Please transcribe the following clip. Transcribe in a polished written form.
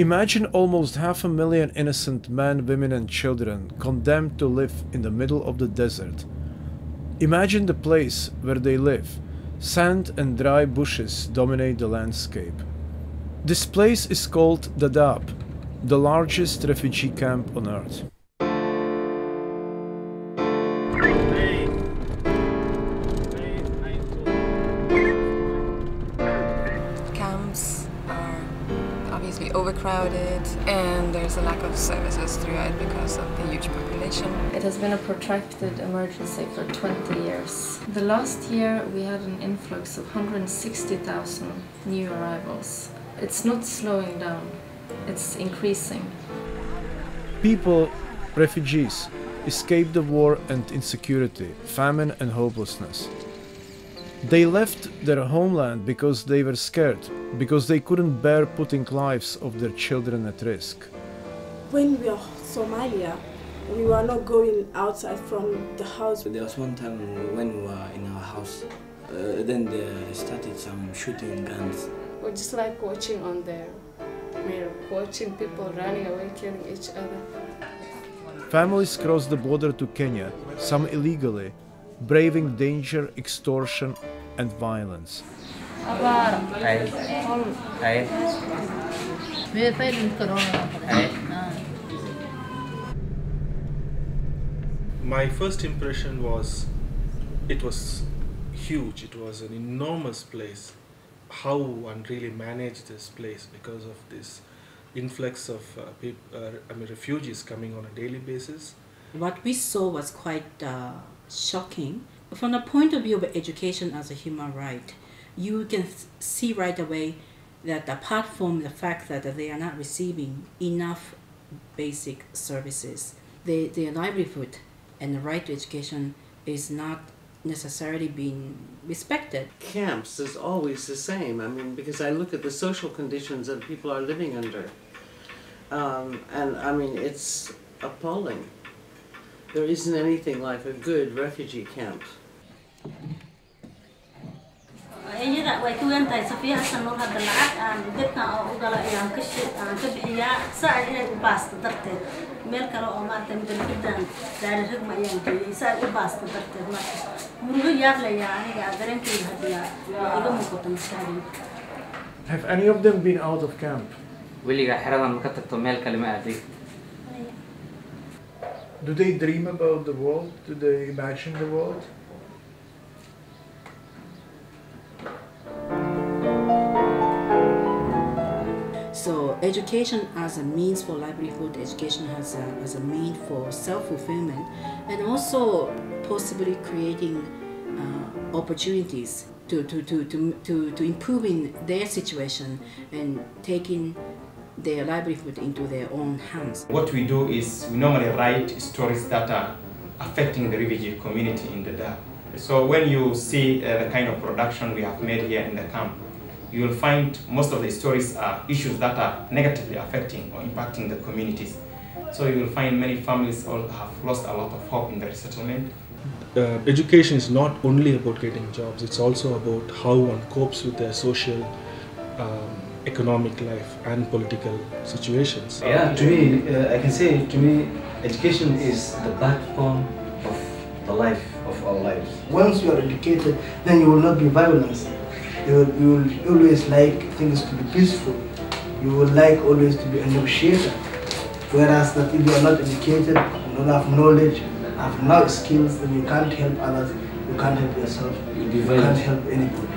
Imagine almost 500,000 innocent men, women and children condemned to live in the middle of the desert. Imagine the place where they live. Sand and dry bushes dominate the landscape. This place is called Dadaab, the largest refugee camp on earth. Camps are obviously overcrowded and there's a lack of services throughout because of the huge population. It has been a protracted emergency for 20 years. The last year we had an influx of 160,000 new arrivals. It's not slowing down, it's increasing. People, refugees, escaped the war and insecurity, famine and hopelessness. They left their homeland because they were scared, because they couldn't bear putting lives of their children at risk. When we were Somalia, we were not going outside from the house. There was one time when we were in our house, then they started some shooting guns. We just like watching on the mirror, watching people running away, killing each other. Families crossed the border to Kenya, some illegally, braving danger, extortion and violence. My first impression was, it was huge, it was an enormous place. How one really managed this place because of this influx of refugees coming on a daily basis. What we saw was quite shocking. From the point of view of education as a human right, you can see right away that apart from the fact that they are not receiving enough basic services, their livelihood and the right to education is not necessarily being respected. Camps is always the same. I mean, because I look at the social conditions that people are living under. And I mean, it's appalling. There isn't anything like a good refugee camp. Have any of them been out of camp? Do they dream about the world? Do they imagine the world? So education as a means for livelihood, education as a means for self-fulfillment, and also possibly creating opportunities to improving their situation and taking their livelihood into their own hands. What we do is we normally write stories that are affecting the refugee community in Dadaab. So when you see the kind of production we have made here in the camp, you will find most of the stories are issues that are negatively affecting or impacting the communities. So you will find many families all have lost a lot of hope in the resettlement. Education is not only about getting jobs, it's also about how one copes with their social, economic life and political situations. Yeah, to me, I can say to me, education is the backbone of the life of our lives. Once you are educated, then you will not be violent. You will always like things to be peaceful. You will like always to be a negotiator. Whereas that if you are not educated, you don't have knowledge, have no skills, then you can't help others, you can't help yourself, you can't help anybody.